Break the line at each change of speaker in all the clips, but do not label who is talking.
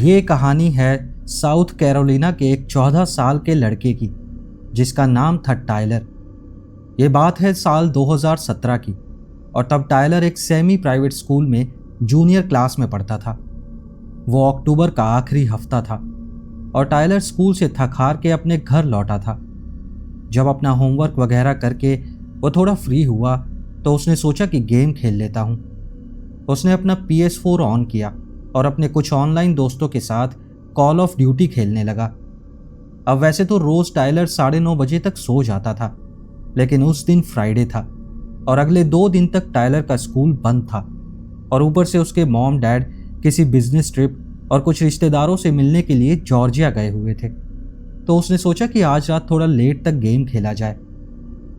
ये कहानी है साउथ कैरोलिना के एक 14 साल के लड़के की जिसका नाम था टायलर। ये बात है साल 2017 की और तब टायलर एक सेमी प्राइवेट स्कूल में जूनियर क्लास में पढ़ता था। वो अक्टूबर का आखिरी हफ्ता था और टायलर स्कूल से थक हार के अपने घर लौटा था। जब अपना होमवर्क वगैरह करके वो थोड़ा फ्री हुआ तो उसने सोचा कि गेम खेल लेता हूँ। उसने अपना PS4 ऑन किया और अपने कुछ ऑनलाइन दोस्तों के साथ कॉल ऑफ ड्यूटी खेलने लगा। अब वैसे तो रोज़ टायलर 9:30 बजे तक सो जाता था, लेकिन उस दिन फ्राइडे था और अगले 2 दिन तक टायलर का स्कूल बंद था और ऊपर से उसके मॉम डैड किसी बिजनेस ट्रिप और कुछ रिश्तेदारों से मिलने के लिए जॉर्जिया गए हुए थे। तो उसने सोचा कि आज रात थोड़ा लेट तक गेम खेला जाए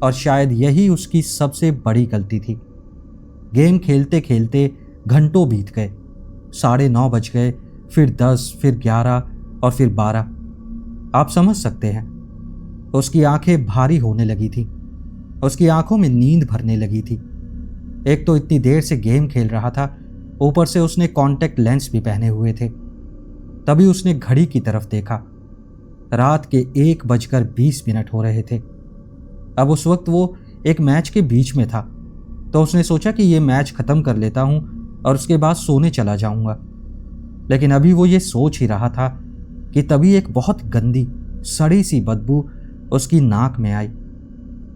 और शायद यही उसकी सबसे बड़ी गलती थी। गेम खेलते खेलते घंटों बीत गए। 9:30 बज गए, फिर 10, फिर 11 और फिर 12। आप समझ सकते हैं। उसकी आंखें भारी होने लगी थी, उसकी आंखों में नींद भरने लगी थी। एक तो इतनी देर से गेम खेल रहा था, ऊपर से उसने कॉन्टैक्ट लेंस भी पहने हुए थे। तभी उसने घड़ी की तरफ देखा। रात के 1:20 हो रहे थे। अब उस वक्त वो एक मैच के बीच में था, तो उसने सोचा कि ये मैच ख़त्म कर लेता हूँ और उसके बाद सोने चला जाऊँगा। लेकिन अभी वो ये सोच ही रहा था कि तभी एक बहुत गंदी सड़ी सी बदबू उसकी नाक में आई,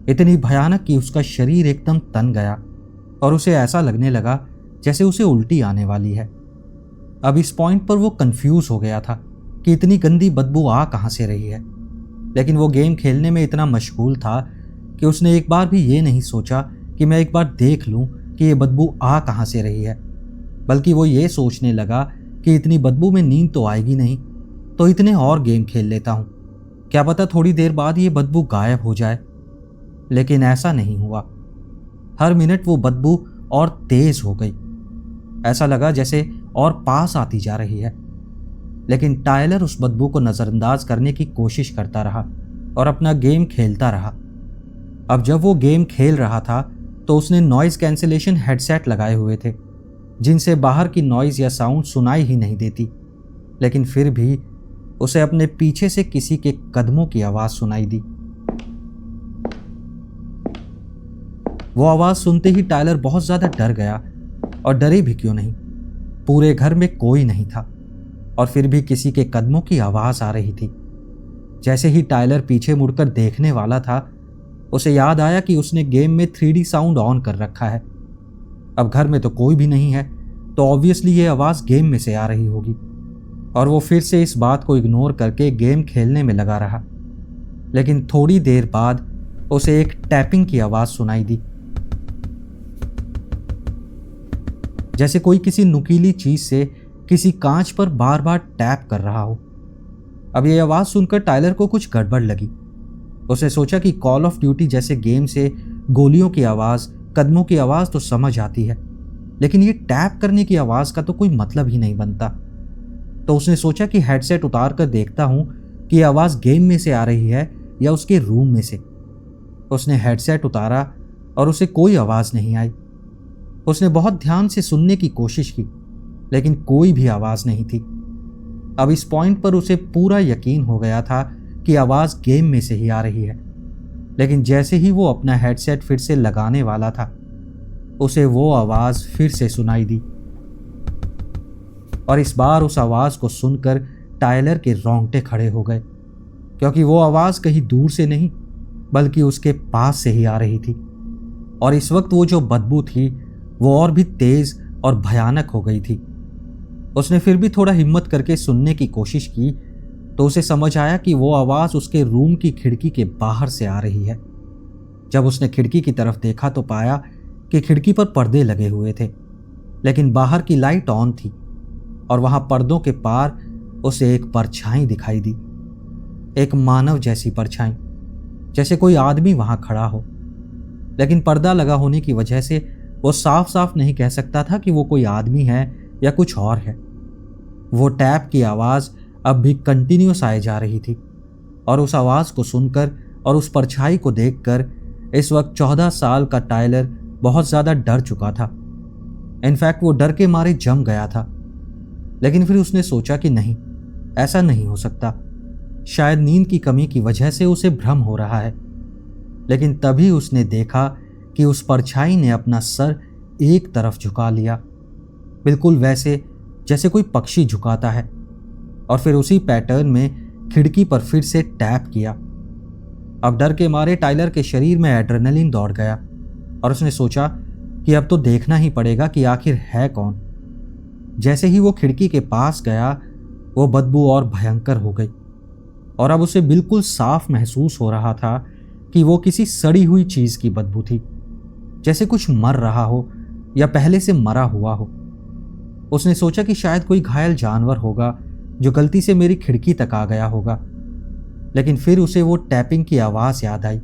इतनी भयानक कि उसका शरीर एकदम तन गया और उसे ऐसा लगने लगा जैसे उसे उल्टी आने वाली है। अब इस पॉइंट पर वो कंफ्यूज हो गया था कि इतनी गंदी बदबू आ कहाँ से रही है, लेकिन वो गेम खेलने में इतना मशगूल था कि उसने एक बार भी ये नहीं सोचा कि मैं एक बार देख लूँ कि ये बदबू आ कहाँ से रही है, बल्कि वो ये सोचने लगा कि इतनी बदबू में नींद तो आएगी नहीं, तो इतने और गेम खेल लेता हूँ, क्या पता थोड़ी देर बाद ये बदबू गायब हो जाए। लेकिन ऐसा नहीं हुआ। हर मिनट वो बदबू और तेज हो गई, ऐसा लगा जैसे और पास आती जा रही है। लेकिन टायलर उस बदबू को नज़रअंदाज करने की कोशिश करता रहा और अपना गेम खेलता रहा। अब जब वो गेम खेल रहा था तो उसने नॉइज़ कैंसिलेशन हेडसेट लगाए हुए थे, जिनसे बाहर की नॉइज़ या साउंड सुनाई ही नहीं देती, लेकिन फिर भी उसे अपने पीछे से किसी के कदमों की आवाज़ सुनाई दी। वो आवाज़ सुनते ही टायलर बहुत ज़्यादा डर गया, और डरे भी क्यों नहीं, पूरे घर में कोई नहीं था और फिर भी किसी के कदमों की आवाज़ आ रही थी। जैसे ही टायलर पीछे मुड़कर देखने वाला था, उसे याद आया कि उसने गेम में 3D साउंड ऑन कर रखा है। अब घर में तो कोई भी नहीं है, तो ऑब्वियसली ये आवाज़ गेम में से आ रही होगी, और वो फिर से इस बात को इग्नोर करके गेम खेलने में लगा रहा। लेकिन थोड़ी देर बाद उसे एक टैपिंग की आवाज़ सुनाई दी, जैसे कोई किसी नुकीली चीज़ से किसी कांच पर बार बार टैप कर रहा हो। अब ये आवाज़ सुनकर टायलर को कुछ गड़बड़ लगी। उसने सोचा कि कॉल ऑफ ड्यूटी जैसे गेम से गोलियों की आवाज़, कदमों की आवाज़ तो समझ आती है, लेकिन ये टैप करने की आवाज़ का तो कोई मतलब ही नहीं बनता। तो उसने सोचा कि हेडसेट उतार कर देखता हूँ कि ये आवाज़ गेम में से आ रही है या उसके रूम में से। उसने हेडसेट उतारा और उसे कोई आवाज़ नहीं आई। उसने बहुत ध्यान से सुनने की कोशिश की, लेकिन कोई भी आवाज़ नहीं थी। अब इस पॉइंट पर उसे पूरा यकीन हो गया था कि आवाज़ गेम में से ही आ रही है। लेकिन जैसे ही वो अपना हेडसेट फिर से लगाने वाला था, उसे वो आवाज़ फिर से सुनाई दी, और इस बार उस आवाज़ को सुनकर टायलर के रोंगटे खड़े हो गए, क्योंकि वो आवाज़ कहीं दूर से नहीं बल्कि उसके पास से ही आ रही थी। और इस वक्त वो जो बदबू थी वो और भी तेज़ और भयानक हो गई थी। उसने फिर भी थोड़ा हिम्मत करके सुनने की कोशिश की, तो उसे समझ आया कि वो आवाज़ उसके रूम की खिड़की के बाहर से आ रही है। जब उसने खिड़की की तरफ देखा तो पाया कि खिड़की पर पर्दे लगे हुए थे, लेकिन बाहर की लाइट ऑन थी और वहाँ पर्दों के पार उसे एक परछाई दिखाई दी, एक मानव जैसी परछाई, जैसे कोई आदमी वहाँ खड़ा हो। लेकिन पर्दा लगा होने की वजह से वो साफ साफ नहीं कह सकता था कि वो कोई आदमी है या कुछ और है। वो टैप की आवाज़ अब भी कंटिन्यूस आए जा रही थी, और उस आवाज़ को सुनकर और उस परछाई को देखकर इस वक्त 14 साल का टायलर बहुत ज़्यादा डर चुका था। इनफैक्ट वो डर के मारे जम गया था। लेकिन फिर उसने सोचा कि नहीं, ऐसा नहीं हो सकता, शायद नींद की कमी की वजह से उसे भ्रम हो रहा है। लेकिन तभी उसने देखा कि उस परछाई ने अपना सर एक तरफ झुका लिया, बिल्कुल वैसे जैसे कोई पक्षी झुकाता है, और फिर उसी पैटर्न में खिड़की पर फिर से टैप किया। अब डर के मारे टाइलर के शरीर में एड्रेनलिन दौड़ गया और उसने सोचा कि अब तो देखना ही पड़ेगा कि आखिर है कौन। जैसे ही वो खिड़की के पास गया, वो बदबू और भयंकर हो गई और अब उसे बिल्कुल साफ महसूस हो रहा था कि वो किसी सड़ी हुई चीज की बदबू थी, जैसे कुछ मर रहा हो या पहले से मरा हुआ हो। उसने सोचा कि शायद कोई घायल जानवर होगा जो गलती से मेरी खिड़की तक आ गया होगा। लेकिन फिर उसे वो टैपिंग की आवाज याद आई।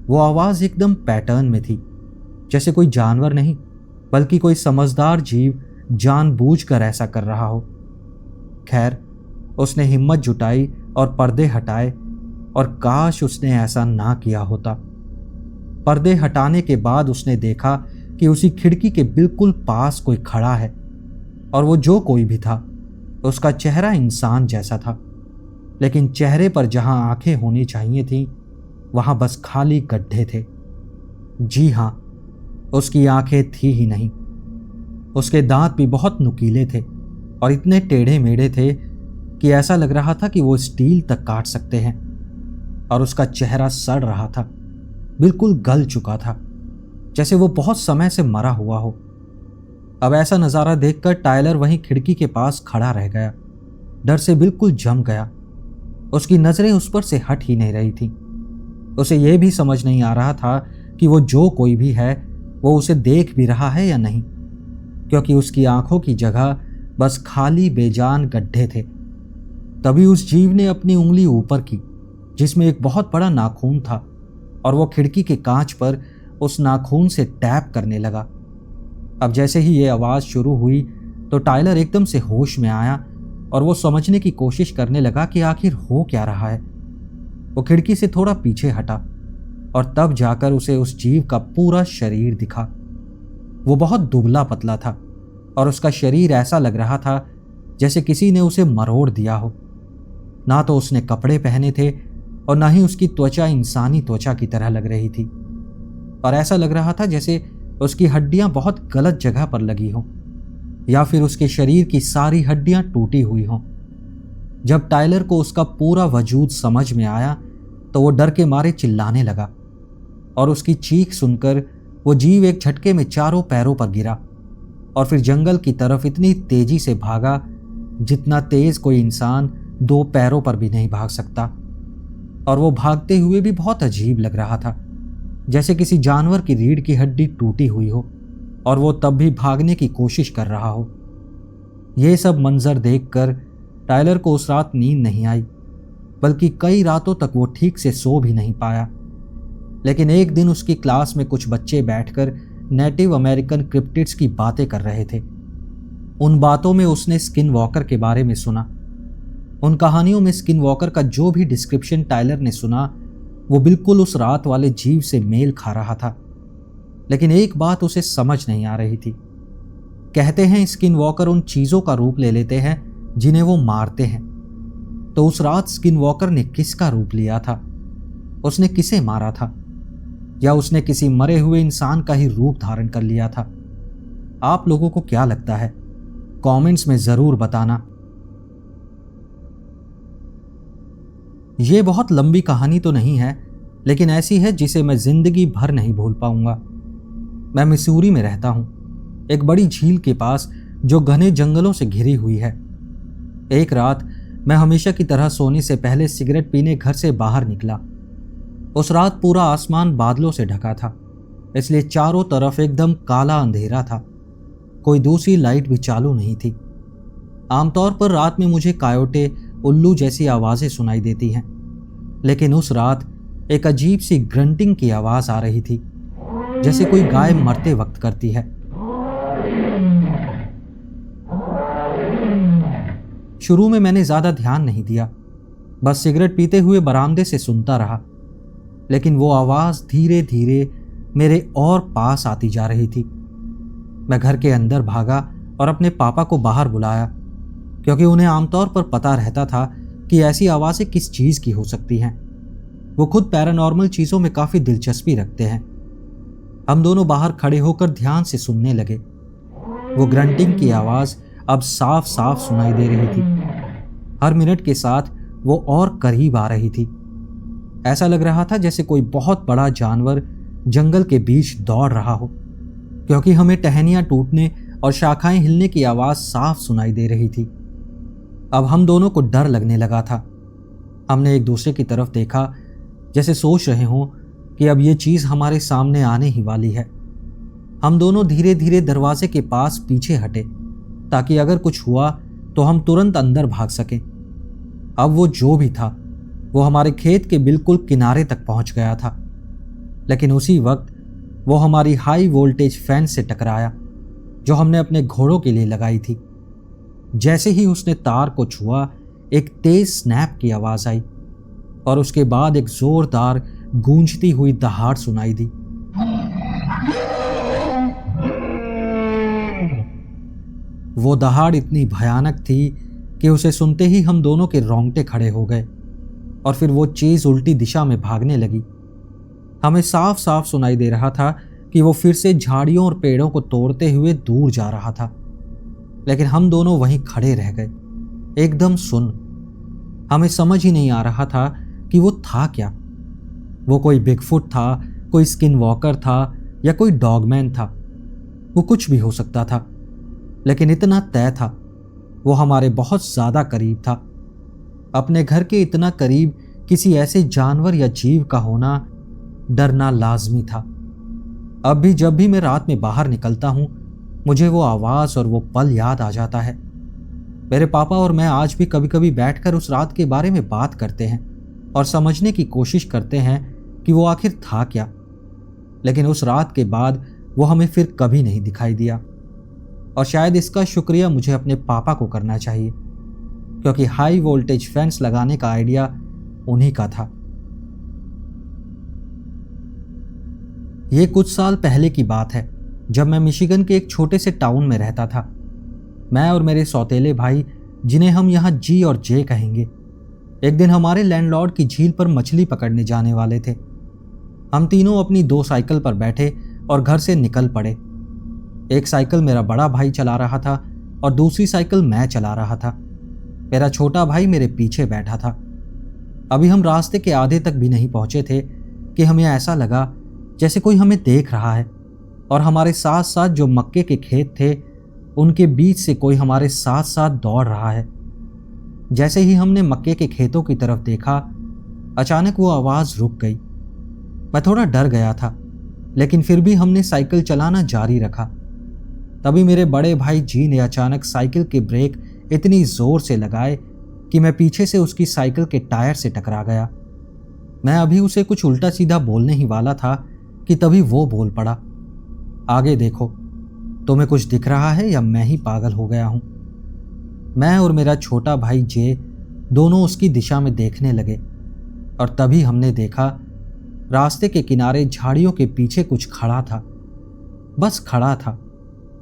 वो आवाज एकदम पैटर्न में थी, जैसे कोई जानवर नहीं बल्कि कोई समझदार जीव जानबूझकर ऐसा कर रहा हो। खैर, उसने हिम्मत जुटाई और पर्दे हटाए, और काश उसने ऐसा ना किया होता। पर्दे हटाने के बाद उसने देखा कि उसी खिड़की के बिल्कुल पास कोई खड़ा है, और वो जो कोई भी था उसका चेहरा इंसान जैसा था, लेकिन चेहरे पर जहां आंखें होनी चाहिए थी वहां बस खाली गड्ढे थे। जी हां, उसकी आंखें थी ही नहीं। उसके दांत भी बहुत नुकीले थे और इतने टेढ़े मेढ़े थे कि ऐसा लग रहा था कि वो स्टील तक काट सकते हैं। और उसका चेहरा सड़ रहा था, बिल्कुल गल चुका था, जैसे वो बहुत समय से मरा हुआ हो। अब ऐसा नज़ारा देखकर टायलर वहीं खिड़की के पास खड़ा रह गया, डर से बिल्कुल जम गया। उसकी नज़रें उस पर से हट ही नहीं रही थी। उसे यह भी समझ नहीं आ रहा था कि वो जो कोई भी है वो उसे देख भी रहा है या नहीं, क्योंकि उसकी आंखों की जगह बस खाली बेजान गड्ढे थे। तभी उस जीव ने अपनी उंगली ऊपर की, जिसमें एक बहुत बड़ा नाखून था, और वो खिड़की के कांच पर उस नाखून से टैप करने लगा। अब जैसे ही ये आवाज़ शुरू हुई तो टायलर एकदम से होश में आया और वो समझने की कोशिश करने लगा कि आखिर हो क्या रहा है। वो खिड़की से थोड़ा पीछे हटा और तब जाकर उसे उस जीव का पूरा शरीर दिखा। वो बहुत दुबला पतला था और उसका शरीर ऐसा लग रहा था जैसे किसी ने उसे मरोड़ दिया हो। ना तो उसने कपड़े पहने थे और ना ही उसकी त्वचा इंसानी त्वचा की तरह लग रही थी, और ऐसा लग रहा था जैसे उसकी हड्डियां बहुत गलत जगह पर लगी हों या फिर उसके शरीर की सारी हड्डियां टूटी हुई हों। जब टायलर को उसका पूरा वजूद समझ में आया तो वो डर के मारे चिल्लाने लगा, और उसकी चीख सुनकर वो जीव एक झटके में चारों पैरों पर गिरा और फिर जंगल की तरफ इतनी तेजी से भागा जितना तेज कोई इंसान 2 पैरों पर भी नहीं भाग सकता। और वो भागते हुए भी बहुत अजीब लग रहा था, जैसे किसी जानवर की रीढ़ की हड्डी टूटी हुई हो और वो तब भी भागने की कोशिश कर रहा हो। ये सब मंजर देखकर टायलर को उस रात नींद नहीं आई, बल्कि कई रातों तक वो ठीक से सो भी नहीं पाया। लेकिन एक दिन उसकी क्लास में कुछ बच्चे बैठकर नेटिव अमेरिकन क्रिप्टिड्स की बातें कर रहे थे। उन बातों में उसने स्किन वॉकर के बारे में सुना। उन कहानियों में स्किन वॉकर का जो भी डिस्क्रिप्शन टायलर ने सुना वो बिल्कुल उस रात वाले जीव से मेल खा रहा था। लेकिन एक बात उसे समझ नहीं आ रही थी। कहते हैं स्किन वॉकर उन चीज़ों का रूप ले लेते हैं जिन्हें वो मारते हैं। तो उस रात स्किन वॉकर ने किसका रूप लिया था? उसने किसे मारा था? या उसने किसी मरे हुए इंसान का ही रूप धारण कर लिया था? आप लोगों को क्या लगता है? कमेंट्स में ज़रूर बताना। ये बहुत लंबी कहानी तो नहीं है, लेकिन ऐसी है जिसे मैं जिंदगी भर नहीं भूल पाऊंगा। मैं मिसूरी में रहता हूं, एक बड़ी झील के पास जो घने जंगलों से घिरी हुई है। एक रात मैं हमेशा की तरह सोने से पहले सिगरेट पीने घर से बाहर निकला। उस रात पूरा आसमान बादलों से ढका था, इसलिए चारों तरफ एकदम काला अंधेरा था। कोई दूसरी लाइट भी चालू नहीं थी। आमतौर पर रात में मुझे कायोटे, उल्लू जैसी आवाज़ें सुनाई देती हैं, लेकिन उस रात एक अजीब सी ग्रंटिंग की आवाज़ आ रही थी, जैसे कोई गाय मरते वक्त करती है। शुरू में मैंने ज़्यादा ध्यान नहीं दिया, बस सिगरेट पीते हुए बरामदे से सुनता रहा। लेकिन वो आवाज़ धीरे धीरे मेरे और पास आती जा रही थी। मैं घर के अंदर भागा और अपने पापा को बाहर बुलाया, क्योंकि उन्हें आमतौर पर पता रहता था कि ऐसी आवाज़ें किस चीज़ की हो सकती हैं। वो खुद पैरानॉर्मल चीज़ों में काफ़ी दिलचस्पी रखते हैं। हम दोनों बाहर खड़े होकर ध्यान से सुनने लगे। वो ग्रंटिंग की आवाज़ अब साफ साफ सुनाई दे रही थी। हर मिनट के साथ वो और करीब आ रही थी। ऐसा लग रहा था जैसे कोई बहुत बड़ा जानवर जंगल के बीच दौड़ रहा हो, क्योंकि हमें टहनियां टूटने और शाखाएं हिलने की आवाज़ साफ सुनाई दे रही थी। अब हम दोनों को डर लगने लगा था। हमने एक दूसरे की तरफ देखा, जैसे सोच रहे हों कि अब ये चीज़ हमारे सामने आने ही वाली है। हम दोनों धीरे धीरे दरवाजे के पास पीछे हटे, ताकि अगर कुछ हुआ तो हम तुरंत अंदर भाग सकें। अब वो जो भी था वो हमारे खेत के बिल्कुल किनारे तक पहुंच गया था, लेकिन उसी वक्त वो हमारी हाई वोल्टेज फैन से टकराया जो हमने अपने घोड़ों के लिए लगाई थी। जैसे ही उसने तार को छुआ, एक तेज स्नैप की आवाज आई और उसके बाद एक जोरदार गूंजती हुई दहाड़ सुनाई दी। वो दहाड़ इतनी भयानक थी कि उसे सुनते ही हम दोनों के रोंगटे खड़े हो गए और फिर वो चीज उल्टी दिशा में भागने लगी। हमें साफ साफ सुनाई दे रहा था कि वो फिर से झाड़ियों और पेड़ों को तोड़ते हुए दूर जा रहा था, लेकिन हम दोनों वहीं खड़े रह गए, एकदम सुन। हमें समझ ही नहीं आ रहा था कि वो था क्या। वो कोई बिगफुट था, कोई स्किन वॉकर था, या कोई डॉगमैन था। वो कुछ भी हो सकता था, लेकिन इतना तय था वो हमारे बहुत ज्यादा करीब था। अपने घर के इतना करीब किसी ऐसे जानवर या जीव का होना डरना लाजमी था। अब भी जब भी मैं रात में बाहर निकलता हूं, मुझे वो आवाज और वो पल याद आ जाता है। मेरे पापा और मैं आज भी कभी कभी बैठकर उस रात के बारे में बात करते हैं और समझने की कोशिश करते हैं कि वो आखिर था क्या। लेकिन उस रात के बाद वो हमें फिर कभी नहीं दिखाई दिया, और शायद इसका शुक्रिया मुझे अपने पापा को करना चाहिए, क्योंकि हाई वोल्टेज फैंस लगाने का आइडिया उन्हीं का था। ये कुछ साल पहले की बात है, जब मैं मिशिगन के एक छोटे से टाउन में रहता था। मैं और मेरे सौतेले भाई, जिन्हें हम यहाँ जी और जे कहेंगे, एक दिन हमारे लैंडलॉर्ड की झील पर मछली पकड़ने जाने वाले थे। हम तीनों अपनी 2 साइकिल पर बैठे और घर से निकल पड़े। एक साइकिल मेरा बड़ा भाई चला रहा था और दूसरी साइकिल मैं चला रहा था। मेरा छोटा भाई मेरे पीछे बैठा था। अभी हम रास्ते के आधे तक भी नहीं पहुंचे थे कि हमें ऐसा लगा जैसे कोई हमें देख रहा है, और हमारे साथ साथ जो मक्के के खेत थे उनके बीच से कोई हमारे साथ साथ दौड़ रहा है। जैसे ही हमने मक्के के खेतों की तरफ देखा, अचानक वो आवाज़ रुक गई। मैं थोड़ा डर गया था, लेकिन फिर भी हमने साइकिल चलाना जारी रखा। तभी मेरे बड़े भाई जी ने अचानक साइकिल के ब्रेक इतनी जोर से लगाए कि मैं पीछे से उसकी साइकिल के टायर से टकरा गया। मैं अभी उसे कुछ उल्टा सीधा बोलने ही वाला था कि तभी वो बोल पड़ा, आगे देखो, तुम्हें कुछ दिख रहा है या मैं ही पागल हो गया हूं? मैं और मेरा छोटा भाई जे दोनों उसकी दिशा में देखने लगे, और तभी हमने देखा रास्ते के किनारे झाड़ियों के पीछे कुछ खड़ा था। बस खड़ा था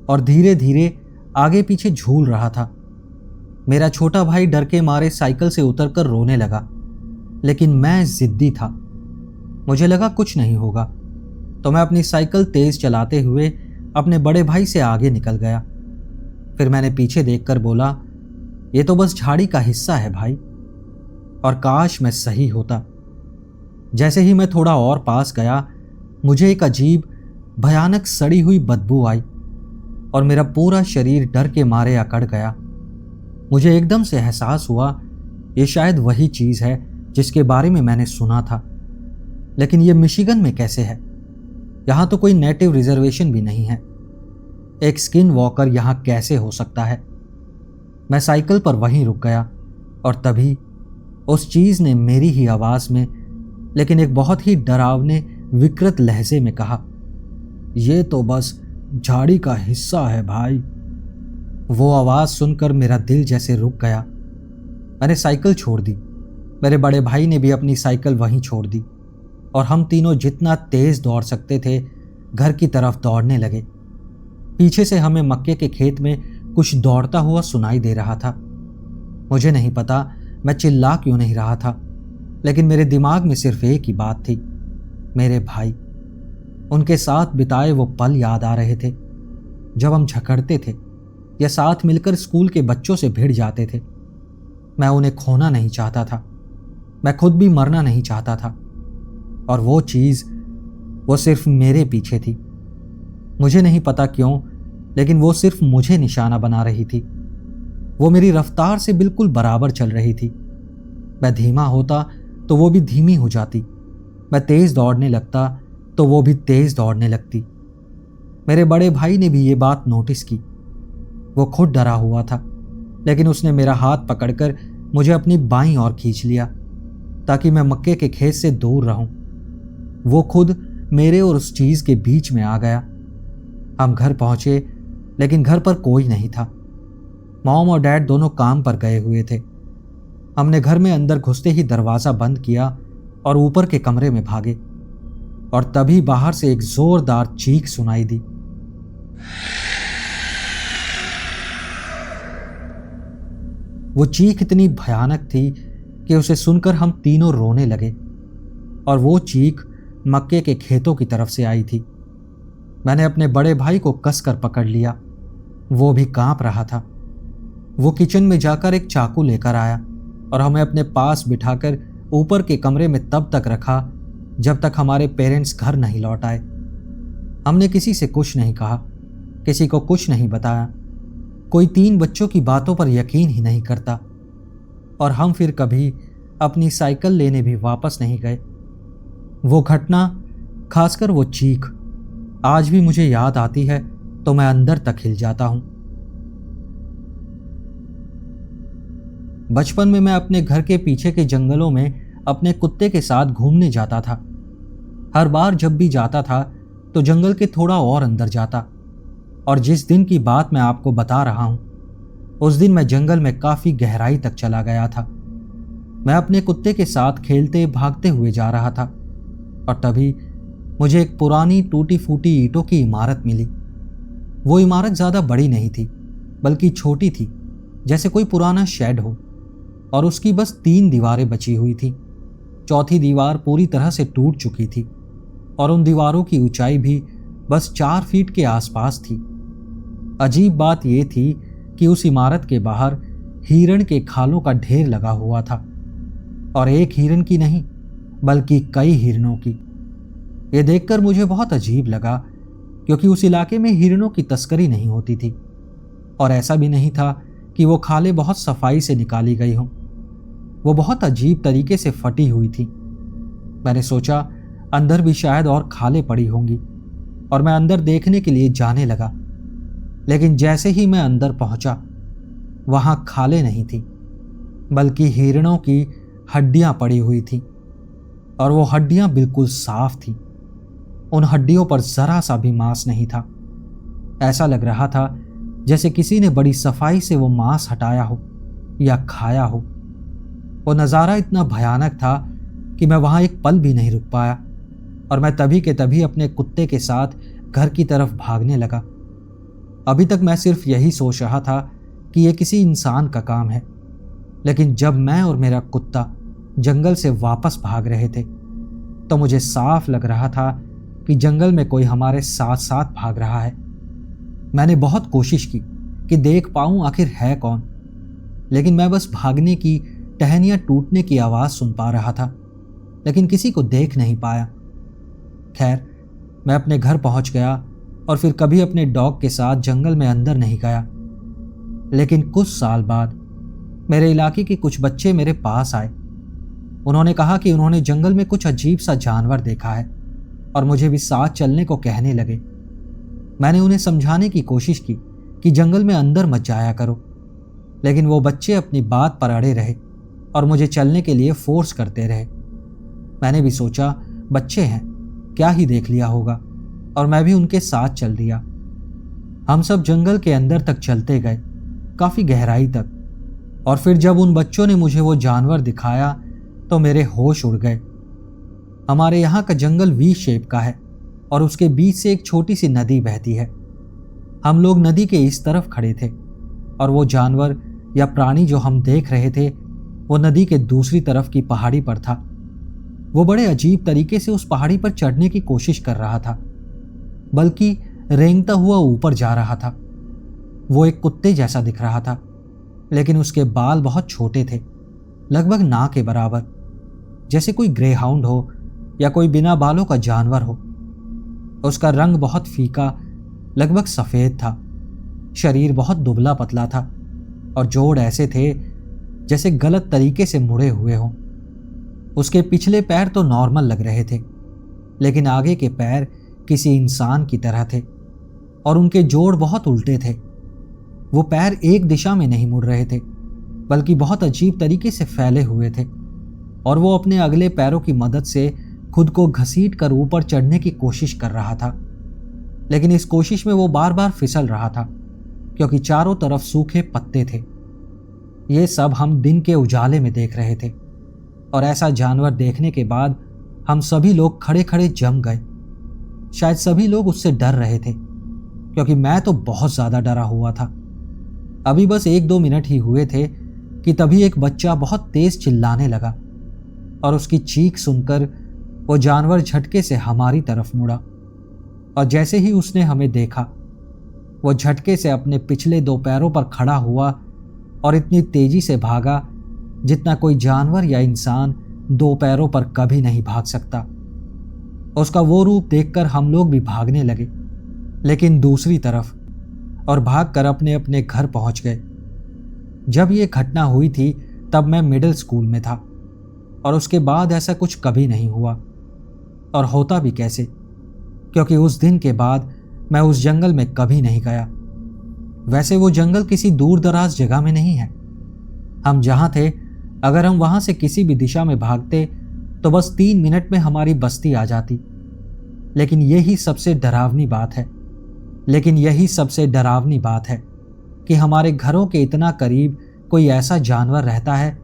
और धीरे धीरे आगे पीछे झूल रहा था। मेरा छोटा भाई डर के मारे साइकिल से उतरकर रोने लगा, लेकिन मैं जिद्दी था। मुझे लगा कुछ नहीं होगा, तो मैं अपनी साइकिल तेज चलाते हुए अपने बड़े भाई से आगे निकल गया। फिर मैंने पीछे देखकर बोला, ये तो बस झाड़ी का हिस्सा है भाई। और काश मैं सही होता। जैसे ही मैं थोड़ा और पास गया, मुझे एक अजीब भयानक सड़ी हुई बदबू आई और मेरा पूरा शरीर डर के मारे अकड़ गया। मुझे एकदम से एहसास हुआ ये शायद वही चीज़ है जिसके बारे में मैंने सुना था, लेकिन ये मिशिगन में कैसे है? यहाँ तो कोई नेटिव रिजर्वेशन भी नहीं है। एक स्किन वॉकर यहाँ कैसे हो सकता है? मैं साइकिल पर वहीं रुक गया, और तभी उस चीज़ ने मेरी ही आवाज़ में, लेकिन एक बहुत ही डरावने विकृत लहजे में कहा, ये तो बस झाड़ी का हिस्सा है भाई। वो आवाज़ सुनकर मेरा दिल जैसे रुक गया। मैंने साइकिल छोड़ दी। मेरे बड़े भाई ने भी अपनी साइकिल वहीं छोड़ दी, और हम तीनों जितना तेज दौड़ सकते थे घर की तरफ दौड़ने लगे। पीछे से हमें मक्के के खेत में कुछ दौड़ता हुआ सुनाई दे रहा था। मुझे नहीं पता मैं चिल्ला क्यों नहीं रहा था, लेकिन मेरे दिमाग में सिर्फ एक ही बात थी, मेरे भाई। उनके साथ बिताए वो पल याद आ रहे थे, जब हम झगड़ते थे या साथ मिलकर स्कूल के बच्चों से भिड़ जाते थे। मैं उन्हें खोना नहीं चाहता था, मैं खुद भी मरना नहीं चाहता था, और वो चीज़ वो सिर्फ मेरे पीछे थी। मुझे नहीं पता क्यों, लेकिन वो सिर्फ मुझे निशाना बना रही थी। वो मेरी रफ्तार से बिल्कुल बराबर चल रही थी। मैं धीमा होता तो वो भी धीमी हो जाती, मैं तेज़ दौड़ने लगता तो वो भी तेज़ दौड़ने लगती। मेरे बड़े भाई ने भी ये बात नोटिस की। वो खुद डरा हुआ था, लेकिन उसने मेरा हाथ पकड़कर मुझे अपनी बाईं ओर खींच लिया ताकि मैं मक्के के खेत से दूर रहूं। वो खुद मेरे और उस चीज़ के बीच में आ गया। हम घर पहुंचे, लेकिन घर पर कोई नहीं था। मॉम और डैड दोनों काम पर गए हुए थे। हमने घर में अंदर घुसते ही दरवाज़ा बंद किया और ऊपर के कमरे में भागे, और तभी बाहर से एक जोरदार चीख सुनाई दी। वो चीख इतनी भयानक थी कि उसे सुनकर हम तीनों रोने लगे, और वो चीख मक्के के खेतों की तरफ से आई थी। मैंने अपने बड़े भाई को कसकर पकड़ लिया, वो भी कांप रहा था। वो किचन में जाकर एक चाकू लेकर आया और हमें अपने पास बिठाकर ऊपर के कमरे में तब तक रखा जब तक हमारे पेरेंट्स घर नहीं लौट आए। हमने किसी से कुछ नहीं कहा, किसी को कुछ नहीं बताया। कोई 3 बच्चों की बातों पर यकीन ही नहीं करता, और हम फिर कभी अपनी साइकिल लेने भी वापस नहीं गए। वो घटना, खासकर वो चीख, आज भी मुझे याद आती है तो मैं अंदर तक हिल जाता हूं। बचपन में मैं अपने घर के पीछे के जंगलों में अपने कुत्ते के साथ घूमने जाता था। हर बार जब भी जाता था तो जंगल के थोड़ा और अंदर जाता, और जिस दिन की बात मैं आपको बता रहा हूं, उस दिन मैं जंगल में काफी गहराई तक चला गया था। मैं अपने कुत्ते के साथ खेलते भागते हुए जा रहा था, और तभी मुझे एक पुरानी टूटी फूटी ईंटों की इमारत मिली। वो इमारत ज़्यादा बड़ी नहीं थी, बल्कि छोटी थी, जैसे कोई पुराना शेड हो, और उसकी बस 3 दीवारें बची हुई थी। चौथी दीवार पूरी तरह से टूट चुकी थी, और उन दीवारों की ऊंचाई भी बस 4 फीट के आसपास थी। अजीब बात यह थी कि उस इमारत के बाहर हिरण के खालों का ढेर लगा हुआ था, और एक हिरण की नहीं, बल्कि कई हिरणों की। यह देखकर मुझे बहुत अजीब लगा, क्योंकि उस इलाके में हिरणों की तस्करी नहीं होती थी, और ऐसा भी नहीं था कि वो खालें बहुत सफाई से निकाली गई हों। वो बहुत अजीब तरीके से फटी हुई थी। मैंने सोचा अंदर भी शायद और खालें पड़ी होंगी, और मैं अंदर देखने के लिए जाने लगा। लेकिन जैसे ही मैं अंदर पहुंचा, वहां खालें नहीं थी, बल्कि हिरणों की हड्डियां पड़ी हुई थी, और वो हड्डियां बिल्कुल साफ थीं। उन हड्डियों पर जरा सा भी मांस नहीं था। ऐसा लग रहा था जैसे किसी ने बड़ी सफाई से वो मांस हटाया हो या खाया हो। वो नज़ारा इतना भयानक था कि मैं वहां एक पल भी नहीं रुक पाया, और मैं तभी के तभी अपने कुत्ते के साथ घर की तरफ भागने लगा। अभी तक मैं सिर्फ यही सोच रहा था कि यह किसी इंसान का काम है, लेकिन जब मैं और मेरा कुत्ता जंगल से वापस भाग रहे थे, तो मुझे साफ लग रहा था कि जंगल में कोई हमारे साथ साथ भाग रहा है। मैंने बहुत कोशिश की कि देख पाऊं आखिर है कौन, लेकिन मैं बस भागने की टहनियां टूटने की आवाज़ सुन पा रहा था, लेकिन किसी को देख नहीं पाया। खैर, मैं अपने घर पहुंच गया और फिर कभी अपने डॉग के साथ जंगल में अंदर नहीं गया। लेकिन कुछ साल बाद मेरे इलाके के कुछ बच्चे मेरे पास आए। उन्होंने कहा कि उन्होंने जंगल में कुछ अजीब सा जानवर देखा है, और मुझे भी साथ चलने को कहने लगे। मैंने उन्हें समझाने की कोशिश की कि जंगल में अंदर मत जाया करो, लेकिन वो बच्चे अपनी बात पर अड़े रहे और मुझे चलने के लिए फोर्स करते रहे। मैंने भी सोचा बच्चे हैं, क्या ही देख लिया होगा, और मैं भी उनके साथ चल दिया। हम सब जंगल के अंदर तक चलते गए, काफ़ी गहराई तक, और फिर जब उन बच्चों ने मुझे वो जानवर दिखाया तो मेरे होश उड़ गए। हमारे यहाँ का जंगल वी शेप का है, और उसके बीच से एक छोटी सी नदी बहती है। हम लोग नदी के इस तरफ खड़े थे, और वो जानवर या प्राणी जो हम देख रहे थे वो नदी के दूसरी तरफ की पहाड़ी पर था। वो बड़े अजीब तरीके से उस पहाड़ी पर चढ़ने की कोशिश कर रहा था, बल्कि रेंगता हुआ ऊपर जा रहा था। वो एक कुत्ते जैसा दिख रहा था, लेकिन उसके बाल बहुत छोटे थे, लगभग नाक के बराबर, जैसे कोई ग्रे हाउंड हो या कोई बिना बालों का जानवर हो। उसका रंग बहुत फीका, लगभग सफ़ेद था। शरीर बहुत दुबला पतला था और जोड़ ऐसे थे जैसे गलत तरीके से मुड़े हुए हों। उसके पिछले पैर तो नॉर्मल लग रहे थे, लेकिन आगे के पैर किसी इंसान की तरह थे और उनके जोड़ बहुत उल्टे थे। वो पैर एक दिशा में नहीं मुड़ रहे थे, बल्कि बहुत अजीब तरीके से फैले हुए थे, और वो अपने अगले पैरों की मदद से खुद को घसीट कर ऊपर चढ़ने की कोशिश कर रहा था। लेकिन इस कोशिश में वो बार बार फिसल रहा था, क्योंकि चारों तरफ सूखे पत्ते थे। ये सब हम दिन के उजाले में देख रहे थे, और ऐसा जानवर देखने के बाद हम सभी लोग खड़े खड़े जम गए। शायद सभी लोग उससे डर रहे थे, क्योंकि मैं तो बहुत ज़्यादा डरा हुआ था। अभी बस 1-2 मिनट ही हुए थे कि तभी एक बच्चा बहुत तेज चिल्लाने लगा, और उसकी चीख सुनकर वो जानवर झटके से हमारी तरफ मुड़ा, और जैसे ही उसने हमें देखा वो झटके से अपने पिछले 2 पैरों पर खड़ा हुआ और इतनी तेजी से भागा जितना कोई जानवर या इंसान 2 पैरों पर कभी नहीं भाग सकता। उसका वो रूप देखकर हम लोग भी भागने लगे, लेकिन दूसरी तरफ, और भागकर अपने अपने घर पहुंच गए। जब ये घटना हुई थी तब मैं मिडिल स्कूल में था, और उसके बाद ऐसा कुछ कभी नहीं हुआ, और होता भी कैसे, क्योंकि उस दिन के बाद मैं उस जंगल में कभी नहीं गया। वैसे वो जंगल किसी दूर दराज जगह में नहीं है। हम जहाँ थे, अगर हम वहाँ से किसी भी दिशा में भागते तो बस 3 मिनट में हमारी बस्ती आ जाती। लेकिन यही सबसे डरावनी बात है कि हमारे घरों के इतना करीब कोई ऐसा जानवर रहता है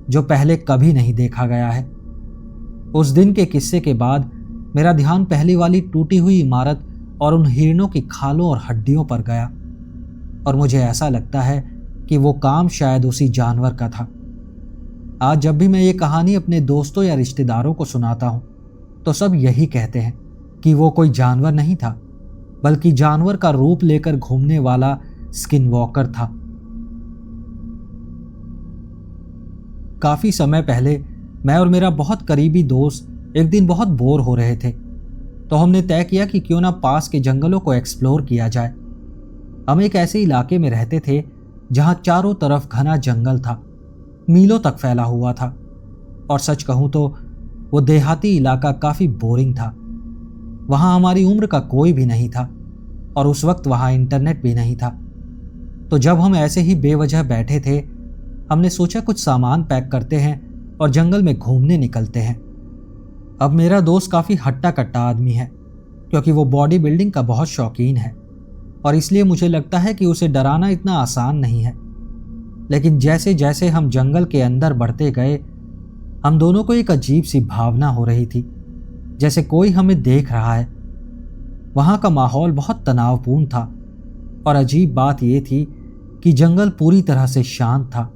जो पहले कभी नहीं देखा गया है। उस दिन के किस्से के बाद मेरा ध्यान पहली वाली टूटी हुई इमारत और उन हिरणों की खालों और हड्डियों पर गया, और मुझे ऐसा लगता है कि वो काम शायद उसी जानवर का था। आज जब भी मैं ये कहानी अपने दोस्तों या रिश्तेदारों को सुनाता हूँ तो सब यही कहते हैं कि वो कोई जानवर नहीं था, बल्कि जानवर का रूप लेकर घूमने वाला स्किनवॉकर था। काफी समय पहले मैं और मेरा बहुत करीबी दोस्त एक दिन बहुत बोर हो रहे थे, तो हमने तय किया कि क्यों ना पास के जंगलों को एक्सप्लोर किया जाए। हम एक ऐसे इलाके में रहते थे जहां चारों तरफ घना जंगल था, मीलों तक फैला हुआ था, और सच कहूं तो वो देहाती इलाका काफी बोरिंग था। वहां हमारी उम्र का कोई भी नहीं था, और उस वक्त वहां इंटरनेट भी नहीं था। तो जब हम ऐसे ही बेवजह बैठे थे, हमने सोचा कुछ सामान पैक करते हैं और जंगल में घूमने निकलते हैं। अब मेरा दोस्त काफ़ी हट्टा कट्टा आदमी है, क्योंकि वो बॉडी बिल्डिंग का बहुत शौकीन है, और इसलिए मुझे लगता है कि उसे डराना इतना आसान नहीं है। लेकिन जैसे जैसे हम जंगल के अंदर बढ़ते गए, हम दोनों को एक अजीब सी भावना हो रही थी, जैसे कोई हमें देख रहा है। वहाँ का माहौल बहुत तनावपूर्ण था, और अजीब बात यह थी कि जंगल पूरी तरह से शांत था।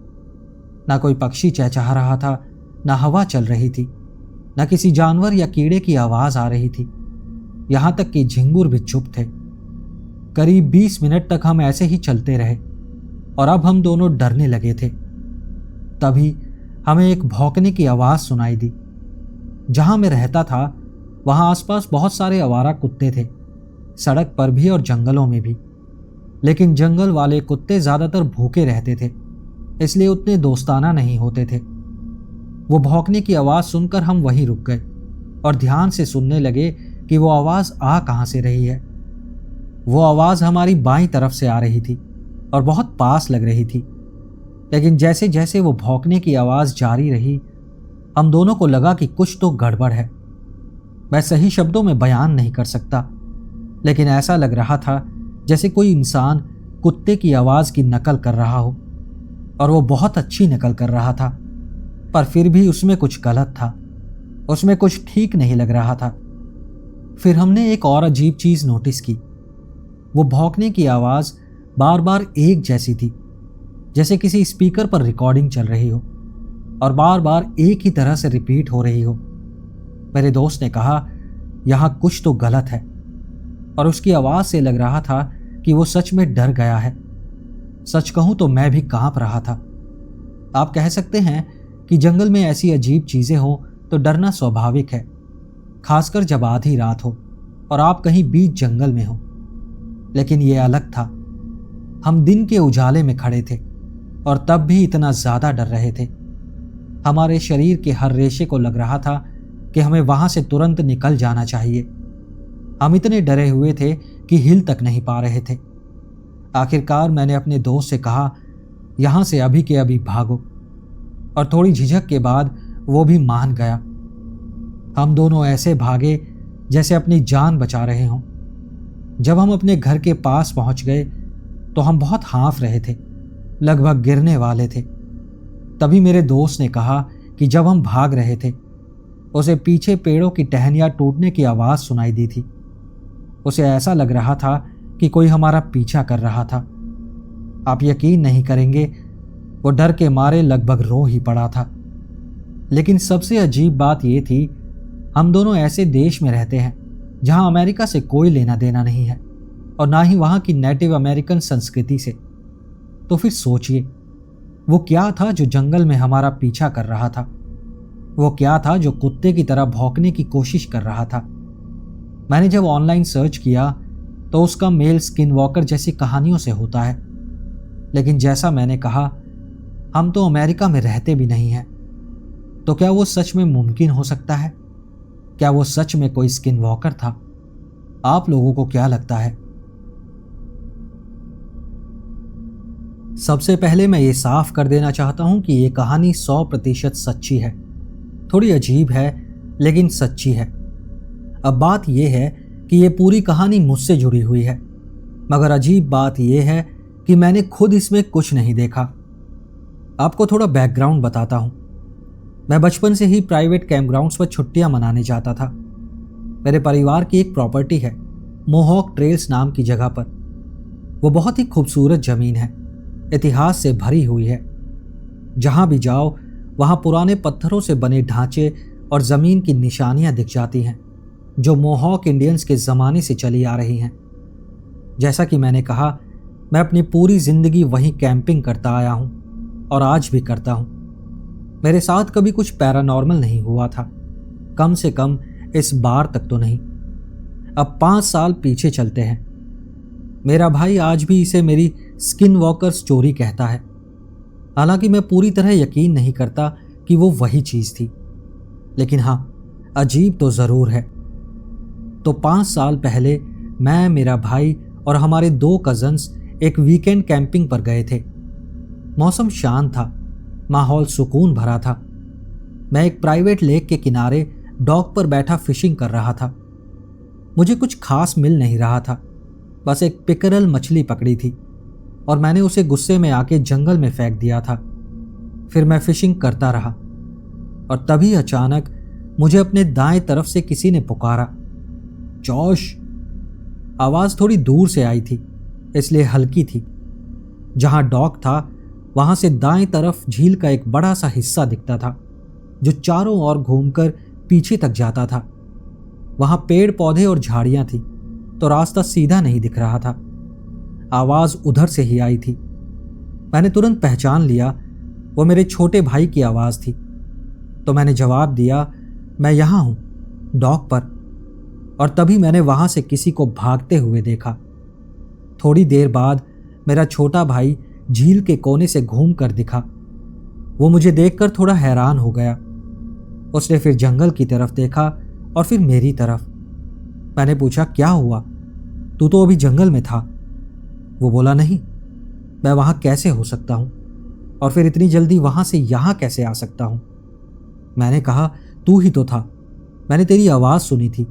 ना कोई पक्षी चहचहा रहा था, ना हवा चल रही थी, न किसी जानवर या कीड़े की आवाज़ आ रही थी। यहाँ तक कि झिंगुर भी चुप थे। करीब 20 मिनट तक हम ऐसे ही चलते रहे, और अब हम दोनों डरने लगे थे। तभी हमें एक भौंकने की आवाज़ सुनाई दी। जहाँ मैं रहता था वहाँ आसपास बहुत सारे आवारा कुत्ते थे, सड़क पर भी और जंगलों में भी। लेकिन जंगल वाले कुत्ते ज़्यादातर भूखे रहते थे, इसलिए उतने दोस्ताना नहीं होते थे। वो भौंकने की आवाज़ सुनकर हम वहीं रुक गए और ध्यान से सुनने लगे कि वो आवाज़ आ कहाँ से रही है। वो आवाज़ हमारी बाईं तरफ से आ रही थी और बहुत पास लग रही थी। लेकिन जैसे जैसे वो भौंकने की आवाज़ जारी रही, हम दोनों को लगा कि कुछ तो गड़बड़ है। मैं सही शब्दों में बयान नहीं कर सकता, लेकिन ऐसा लग रहा था जैसे कोई इंसान कुत्ते की आवाज़ की नकल कर रहा हो, और वो बहुत अच्छी नकल कर रहा था। पर फिर भी उसमें कुछ गलत था, उसमें कुछ ठीक नहीं लग रहा था। फिर हमने एक और अजीब चीज़ नोटिस की। वो भौंकने की आवाज़ बार बार एक जैसी थी, जैसे किसी स्पीकर पर रिकॉर्डिंग चल रही हो और बार बार एक ही तरह से रिपीट हो रही हो। मेरे दोस्त ने कहा, यहां कुछ तो गलत है, और उसकी आवाज से लग रहा था कि वो सच में डर गया है। सच कहूं तो मैं भी कांप रहा था। आप कह सकते हैं कि जंगल में ऐसी अजीब चीजें हो तो डरना स्वाभाविक है, खासकर जब आधी रात हो और आप कहीं बीच जंगल में हो। लेकिन ये अलग था। हम दिन के उजाले में खड़े थे और तब भी इतना ज्यादा डर रहे थे। हमारे शरीर के हर रेशे को लग रहा था कि हमें वहां से तुरंत निकल जाना चाहिए। हम इतने डरे हुए थे कि हिल तक नहीं पा रहे थे। आखिरकार मैंने अपने दोस्त से कहा, यहां से अभी के अभी भागो, और थोड़ी झिझक के बाद वो भी मान गया। हम दोनों ऐसे भागे जैसे अपनी जान बचा रहे हों। जब हम अपने घर के पास पहुंच गए तो हम बहुत हाँफ रहे थे, लगभग गिरने वाले थे। तभी मेरे दोस्त ने कहा कि जब हम भाग रहे थे उसे पीछे पेड़ों की टहनियां टूटने की आवाज सुनाई दी थी। उसे ऐसा लग रहा था कि कोई हमारा पीछा कर रहा था। आप यकीन नहीं करेंगे, वो डर के मारे लगभग रो ही पड़ा था। लेकिन सबसे अजीब बात यह थी, हम दोनों ऐसे देश में रहते हैं जहां अमेरिका से कोई लेना देना नहीं है और ना ही वहां की नेटिव अमेरिकन संस्कृति से। तो फिर सोचिए, वो क्या था जो जंगल में हमारा पीछा कर रहा था? वो क्या था जो कुत्ते की तरह भौंकने की कोशिश कर रहा था? मैंने जब ऑनलाइन सर्च किया तो उसका मेल स्किन वॉकर जैसी कहानियों से होता है। लेकिन जैसा मैंने कहा, हम तो अमेरिका में रहते भी नहीं हैं। तो क्या वो सच में मुमकिन हो सकता है? क्या वो सच में कोई स्किन वॉकर था? आप लोगों को क्या लगता है? सबसे पहले मैं ये साफ कर देना चाहता हूं कि ये कहानी 100% सच्ची है। थोड़ी अजीब है लेकिन सच्ची है। अब बात यह है कि ये पूरी कहानी मुझसे जुड़ी हुई है, मगर अजीब बात यह है कि मैंने खुद इसमें कुछ नहीं देखा। आपको थोड़ा बैकग्राउंड बताता हूं। मैं बचपन से ही प्राइवेट कैंपग्राउंड्स पर छुट्टियां मनाने जाता था। मेरे परिवार की एक प्रॉपर्टी है मोहॉक ट्रेल्स नाम की जगह पर। वो बहुत ही खूबसूरत जमीन है, इतिहास से भरी हुई है। जहां भी जाओ वहां पुराने पत्थरों से बने ढांचे और जमीन की निशानियां दिख जाती हैं जो मोहॉक इंडियंस के ज़माने से चली आ रही हैं। जैसा कि मैंने कहा, मैं अपनी पूरी ज़िंदगी वहीं कैंपिंग करता आया हूं और आज भी करता हूं। मेरे साथ कभी कुछ पैरानॉर्मल नहीं हुआ था, कम से कम इस बार तक तो नहीं। अब 5 साल पीछे चलते हैं। मेरा भाई आज भी इसे मेरी स्किन वॉकर स्टोरी कहता है, हालांकि मैं पूरी तरह यकीन नहीं करता कि वो वही चीज़ थी। लेकिन हाँ, अजीब तो ज़रूर है। तो 5 साल पहले मैं, मेरा भाई और हमारे 2 कज़न्स एक वीकेंड कैंपिंग पर गए थे। मौसम शांत था, माहौल सुकून भरा था। मैं एक प्राइवेट लेक के किनारे डॉक पर बैठा फिशिंग कर रहा था। मुझे कुछ खास मिल नहीं रहा था, बस एक पिकरल मछली पकड़ी थी और मैंने उसे गुस्से में आके जंगल में फेंक दिया था। फिर मैं फिशिंग करता रहा और तभी अचानक मुझे अपने दाएं तरफ से किसी ने पुकारा, जॉश। आवाज़ थोड़ी दूर से आई थी, इसलिए हल्की थी। जहां डॉक था वहां से दाएं तरफ झील का एक बड़ा सा हिस्सा दिखता था जो चारों ओर घूमकर पीछे तक जाता था। वहां पेड़ पौधे और झाड़ियां थी, तो रास्ता सीधा नहीं दिख रहा था। आवाज उधर से ही आई थी। मैंने तुरंत पहचान लिया, वो मेरे छोटे भाई की आवाज थी। तो मैंने जवाब दिया, मैं यहां हूं, डॉक पर। और तभी मैंने वहां से किसी को भागते हुए देखा। थोड़ी देर बाद मेरा छोटा भाई झील के कोने से घूम कर दिखा। वो मुझे देखकर थोड़ा हैरान हो गया। उसने फिर जंगल की तरफ देखा और फिर मेरी तरफ। मैंने पूछा, क्या हुआ? तू तो अभी जंगल में था। वो बोला, नहीं, मैं वहां कैसे हो सकता हूं, और फिर इतनी जल्दी वहां से यहां कैसे आ सकता हूं? मैंने कहा, तू ही तो था, मैंने तेरी आवाज सुनी थी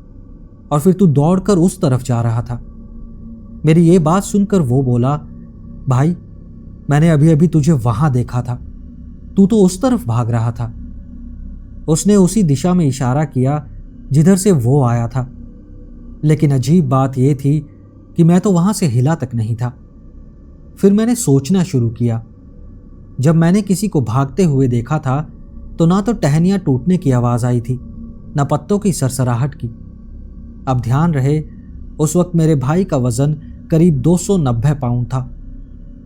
और फिर तू दौड़कर उस तरफ जा रहा था। मेरी ये बात सुनकर वो बोला, भाई, मैंने अभी अभी तुझे वहां देखा था, तू तो उस तरफ भाग रहा था। उसने उसी दिशा में इशारा किया जिधर से वो आया था। लेकिन अजीब बात यह थी कि मैं तो वहां से हिला तक नहीं था। फिर मैंने सोचना शुरू किया, जब मैंने किसी को भागते हुए देखा था तो ना तो टहनियां टूटने की आवाज आई थी, न पत्तों की सरसराहट की। अब ध्यान रहे, उस वक्त मेरे भाई का वजन करीब 290 पाउंड था।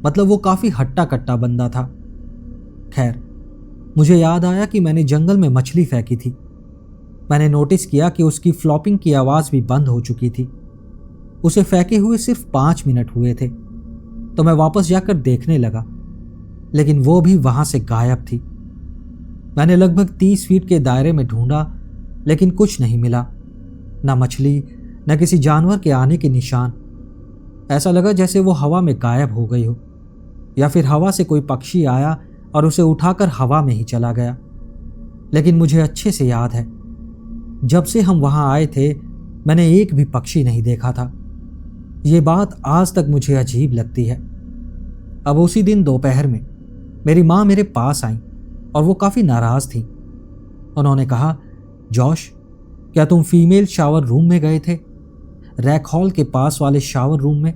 मतलब वो काफी हट्टा कट्टा बंदा था। खैर, मुझे याद आया कि मैंने जंगल में मछली फेंकी थी। मैंने नोटिस किया कि उसकी फ्लॉपिंग की आवाज भी बंद हो चुकी थी। उसे फेंके हुए सिर्फ 5 मिनट हुए थे, तो मैं वापस जाकर देखने लगा, लेकिन वो भी वहां से गायब थी। मैंने लगभग 30 फीट के दायरे में ढूंढा, लेकिन कुछ नहीं मिला। न मछली, न किसी जानवर के आने के निशान। ऐसा लगा जैसे वो हवा में गायब हो गई हो, या फिर हवा से कोई पक्षी आया और उसे उठाकर हवा में ही चला गया। लेकिन मुझे अच्छे से याद है, जब से हम वहां आए थे मैंने एक भी पक्षी नहीं देखा था। ये बात आज तक मुझे अजीब लगती है। अब उसी दिन दोपहर में मेरी माँ मेरे पास आई और वो काफ़ी नाराज़ थी। उन्होंने कहा, जॉश, क्या तुम फीमेल शावर रूम में गए थे? रैक हॉल के पास वाले शावर रूम में?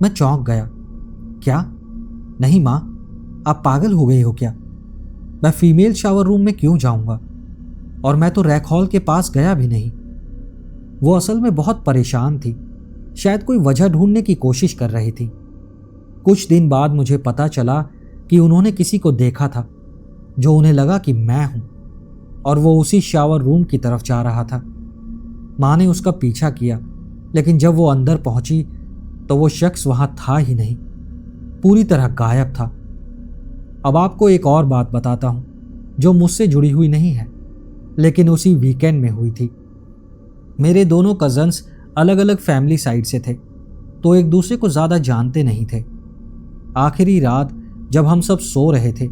मैं चौंक गया। क्या? नहीं माँ, आप पागल हो गए हो क्या? मैं फीमेल शावर रूम में क्यों जाऊंगा? और मैं तो रैक हॉल के पास गया भी नहीं। वो असल में बहुत परेशान थी, शायद कोई वजह ढूंढने की कोशिश कर रही थी। कुछ दिन बाद मुझे पता चला कि उन्होंने किसी को देखा था, जो उन्हें लगा कि मैं हूं, और वो उसी शावर रूम की तरफ जा रहा था। माँ ने उसका पीछा किया, लेकिन जब वो अंदर पहुंची तो वो शख्स वहां था ही नहीं, पूरी तरह गायब था। अब आपको एक और बात बताता हूं, जो मुझसे जुड़ी हुई नहीं है, लेकिन उसी वीकेंड में हुई थी। मेरे दोनों कजन्स अलग अलग फैमिली साइड से थे, तो एक दूसरे को ज़्यादा जानते नहीं थे। आखिरी रात जब हम सब सो रहे थे,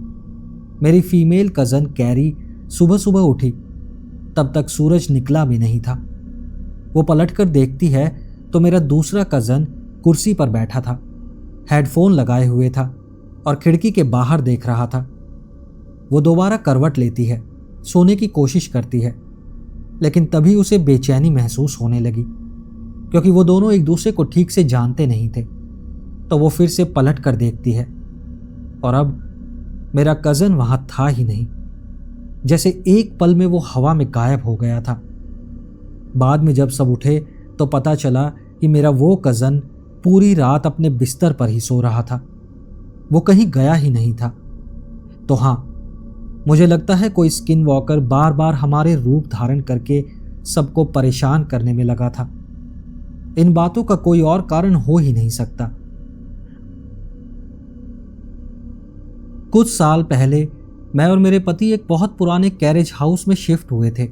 मेरी फीमेल कज़न कैरी सुबह सुबह उठी। तब तक सूरज निकला भी नहीं था। वो पलटकर देखती है तो मेरा दूसरा कज़न कुर्सी पर बैठा था, हेडफोन लगाए हुए था और खिड़की के बाहर देख रहा था। वो दोबारा करवट लेती है, सोने की कोशिश करती है, लेकिन तभी उसे बेचैनी महसूस होने लगी, क्योंकि वो दोनों एक दूसरे को ठीक से जानते नहीं थे। तो वो फिर से पलट कर देखती है, और अब मेरा कज़न वहां था ही नहीं। जैसे एक पल में वो हवा में गायब हो गया था। बाद में जब सब उठे तो पता चला कि मेरा वो कज़न पूरी रात अपने बिस्तर पर ही सो रहा था। वो कहीं गया ही नहीं था। तो हाँ, मुझे लगता है कोई स्किन वॉकर बार बार हमारे रूप धारण करके सबको परेशान करने में लगा था। इन बातों का कोई और कारण हो ही नहीं सकता। कुछ साल पहले मैं और मेरे पति एक बहुत पुराने कैरेज हाउस में शिफ्ट हुए थे।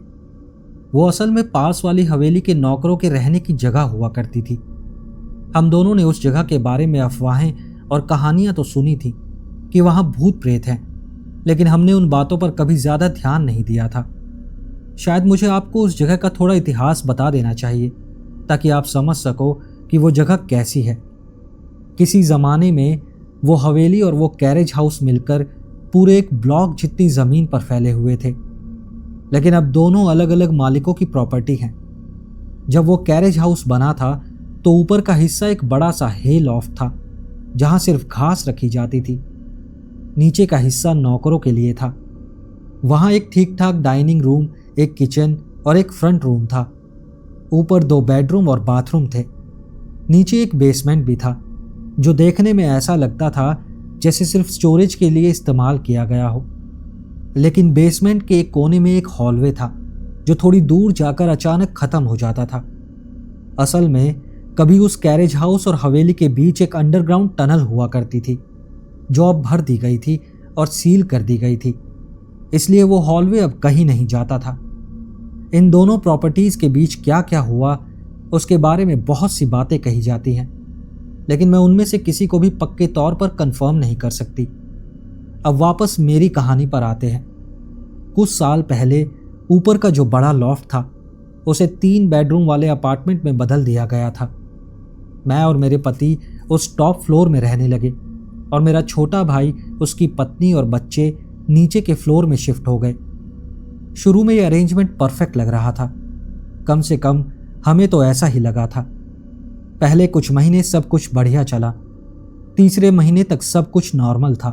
वो असल में पास वाली हवेली के नौकरों के रहने की जगह हुआ करती थी। हम दोनों ने उस जगह के बारे में अफवाहें और कहानियां तो सुनी थी कि वहां भूत प्रेत हैं, लेकिन हमने उन बातों पर कभी ज्यादा ध्यान नहीं दिया था। शायद मुझे आपको उस जगह का थोड़ा इतिहास बता देना चाहिए, ताकि आप समझ सको कि वो जगह कैसी है। किसी ज़माने में वो हवेली और वो कैरेज हाउस मिलकर पूरे एक ब्लॉक जितनी ज़मीन पर फैले हुए थे, लेकिन अब दोनों अलग अलग मालिकों की प्रॉपर्टी हैं। जब वो कैरेज हाउस बना था तो ऊपर का हिस्सा एक बड़ा सा हे लॉफ्ट था, जहां सिर्फ घास रखी जाती थी। नीचे का हिस्सा नौकरों के लिए था। वहां एक ठीक ठाक डाइनिंग रूम, एक किचन और एक फ्रंट रूम था। ऊपर 2 बेडरूम और बाथरूम थे। नीचे एक बेसमेंट भी था, जो देखने में ऐसा लगता था जैसे सिर्फ स्टोरेज के लिए इस्तेमाल किया गया हो। लेकिन बेसमेंट के एक कोने में एक हॉलवे था, जो थोड़ी दूर जाकर अचानक खत्म हो जाता था। असल में कभी उस कैरेज हाउस और हवेली के बीच एक अंडरग्राउंड टनल हुआ करती थी, जो अब भर दी गई थी और सील कर दी गई थी, इसलिए वो हॉलवे अब कहीं नहीं जाता था। इन दोनों प्रॉपर्टीज के बीच क्या क्या हुआ उसके बारे में बहुत सी बातें कही जाती हैं, लेकिन मैं उनमें से किसी को भी पक्के तौर पर कंफर्म नहीं कर सकती। अब वापस मेरी कहानी पर आते हैं। कुछ साल पहले ऊपर का जो बड़ा लॉफ्ट था, उसे 3 बेडरूम वाले अपार्टमेंट में बदल दिया गया था। मैं और मेरे पति उस टॉप फ्लोर में रहने लगे और मेरा छोटा भाई, उसकी पत्नी और बच्चे नीचे के फ्लोर में शिफ्ट हो गए। शुरू में ये अरेंजमेंट परफेक्ट लग रहा था, कम से कम हमें तो ऐसा ही लगा था। पहले कुछ महीने सब कुछ बढ़िया चला। तीसरे महीने तक सब कुछ नॉर्मल था,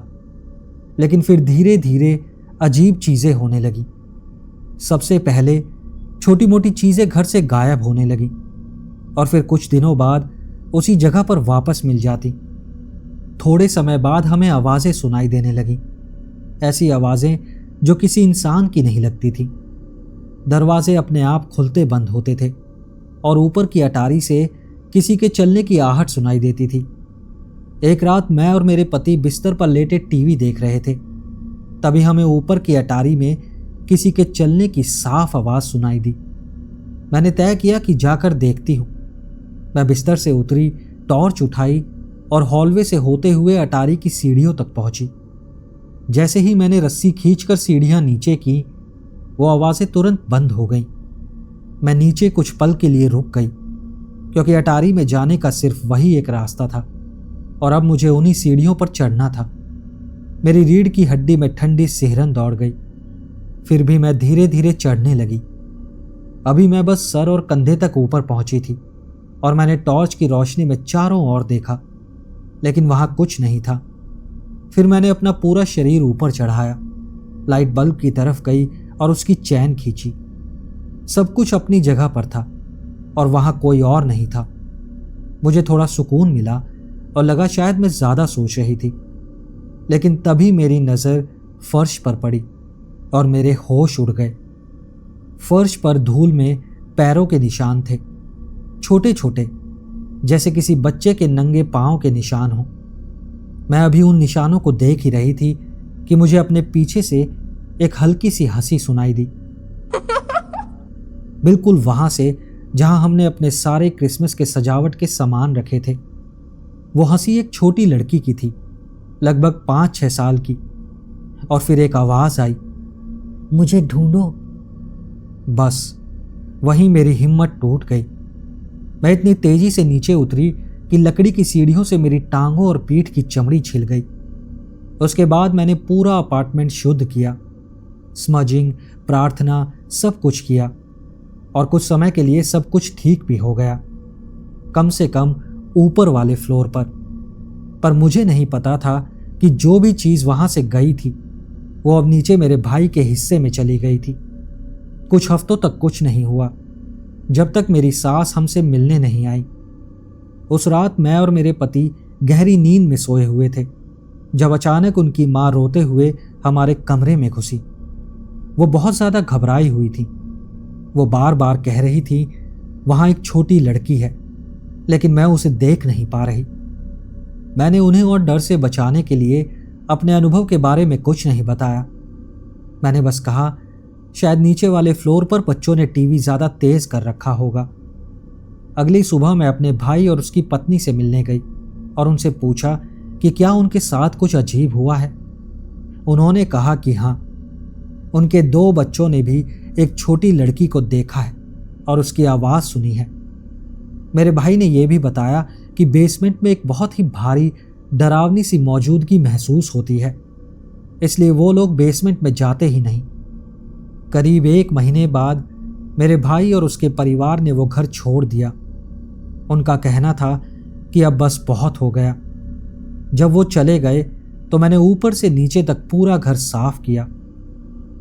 लेकिन फिर धीरे धीरे अजीब चीज़ें होने लगी। सबसे पहले छोटी मोटी चीज़ें घर से गायब होने लगी और फिर कुछ दिनों बाद उसी जगह पर वापस मिल जाती। थोड़े समय बाद हमें आवाज़ें सुनाई देने लगी, ऐसी आवाज़ें जो किसी इंसान की नहीं लगती थी। दरवाजे अपने आप खुलते बंद होते थे और ऊपर की अटारी से किसी के चलने की आहट सुनाई देती थी। एक रात मैं और मेरे पति बिस्तर पर लेटे टीवी देख रहे थे, तभी हमें ऊपर की अटारी में किसी के चलने की साफ आवाज़ सुनाई दी। मैंने तय किया कि जाकर देखती हूँ। मैं बिस्तर से उतरी, टॉर्च उठाई और हॉलवे से होते हुए अटारी की सीढ़ियों तक पहुंची। जैसे ही मैंने रस्सी खींचकर सीढ़ियां नीचे की, वो आवाज़ें तुरंत बंद हो गईं। मैं नीचे कुछ पल के लिए रुक गई, क्योंकि अटारी में जाने का सिर्फ वही एक रास्ता था और अब मुझे उन्हीं सीढ़ियों पर चढ़ना था। मेरी रीढ़ की हड्डी में ठंडी सिहरन दौड़ गई। फिर भी मैं धीरे धीरे चढ़ने लगी। अभी मैं बस सर और कंधे तक ऊपर पहुंची थी और मैंने टॉर्च की रोशनी में चारों ओर देखा, लेकिन वहां कुछ नहीं था। फिर मैंने अपना पूरा शरीर ऊपर चढ़ाया, लाइट बल्ब की तरफ गई और उसकी चैन खींची। सब कुछ अपनी जगह पर था और वहां कोई और नहीं था। मुझे थोड़ा सुकून मिला और लगा शायद मैं ज्यादा सोच रही थी, लेकिन तभी मेरी नज़र फर्श पर पड़ी और मेरे होश उड़ गए। फर्श पर धूल में पैरों के निशान थे, छोटे छोटे, जैसे किसी बच्चे के नंगे पांव के निशान हों। मैं अभी उन निशानों को देख ही रही थी कि मुझे अपने पीछे से एक हल्की सी हंसी सुनाई दी, बिल्कुल वहां से जहां हमने अपने सारे क्रिसमस के सजावट के सामान रखे थे। वो हंसी एक छोटी लड़की की थी, लगभग 5-6 साल की। और फिर एक आवाज आई, मुझे ढूंढो। बस वहीं मेरी हिम्मत टूट गई। मैं इतनी तेजी से नीचे उतरी कि लकड़ी की सीढ़ियों से मेरी टांगों और पीठ की चमड़ी छिल गई। उसके बाद मैंने पूरा अपार्टमेंट शुद्ध किया, स्मजिंग, प्रार्थना, सब कुछ किया और कुछ समय के लिए सब कुछ ठीक भी हो गया, कम से कम ऊपर वाले फ्लोर पर मुझे नहीं पता था कि जो भी चीज़ वहां से गई थी वो अब नीचे मेरे भाई के हिस्से में चली गई थी। कुछ हफ्तों तक कुछ नहीं हुआ, जब तक मेरी सास हमसे मिलने नहीं आई। उस रात मैं और मेरे पति गहरी नींद में सोए हुए थे, जब अचानक उनकी माँ रोते हुए हमारे कमरे में घुसी। वो बहुत ज़्यादा घबराई हुई थी। वो बार बार कह रही थी, वहाँ एक छोटी लड़की है, लेकिन मैं उसे देख नहीं पा रही। मैंने उन्हें और डर से बचाने के लिए अपने अनुभव के बारे में कुछ नहीं बताया। मैंने बस कहा, शायद नीचे वाले फ्लोर पर बच्चों ने टीवी ज़्यादा तेज कर रखा होगा। अगली सुबह मैं अपने भाई और उसकी पत्नी से मिलने गई और उनसे पूछा कि क्या उनके साथ कुछ अजीब हुआ है। उन्होंने कहा कि हाँ, उनके 2 बच्चों ने भी एक छोटी लड़की को देखा है और उसकी आवाज़ सुनी है। मेरे भाई ने यह भी बताया कि बेसमेंट में एक बहुत ही भारी डरावनी सी मौजूदगी महसूस होती है, इसलिए वो लोग बेसमेंट में जाते ही नहीं। करीब 1 महीने बाद मेरे भाई और उसके परिवार ने वो घर छोड़ दिया। उनका कहना था कि अब बस बहुत हो गया। जब वो चले गए तो मैंने ऊपर से नीचे तक पूरा घर साफ किया।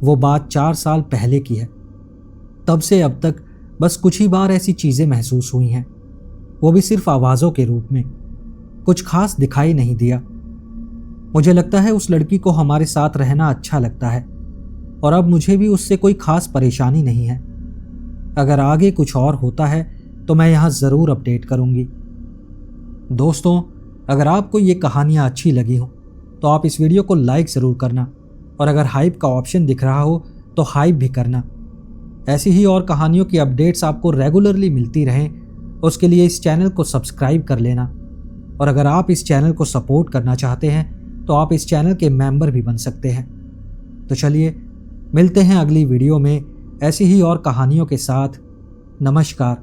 वो बात 4 साल पहले की है। तब से अब तक बस कुछ ही बार ऐसी चीज़ें महसूस हुई हैं, वो भी सिर्फ आवाज़ों के रूप में। कुछ खास दिखाई नहीं दिया। मुझे लगता है उस लड़की को हमारे साथ रहना अच्छा लगता है और अब मुझे भी उससे कोई खास परेशानी नहीं है। अगर आगे कुछ और होता है तो मैं यहाँ ज़रूर अपडेट करूँगी। दोस्तों, अगर आपको ये कहानियाँ अच्छी लगी हो तो आप इस वीडियो को लाइक ज़रूर करना और अगर हाइप का ऑप्शन दिख रहा हो तो हाइप भी करना। ऐसी ही और कहानियों की अपडेट्स आपको रेगुलरली मिलती रहें, उसके लिए इस चैनल को सब्सक्राइब कर लेना। और अगर आप इस चैनल को सपोर्ट करना चाहते हैं तो आप इस चैनल के मेंबर भी बन सकते हैं। तो चलिए मिलते हैं अगली वीडियो में ऐसी ही और कहानियों के साथ। नमस्कार।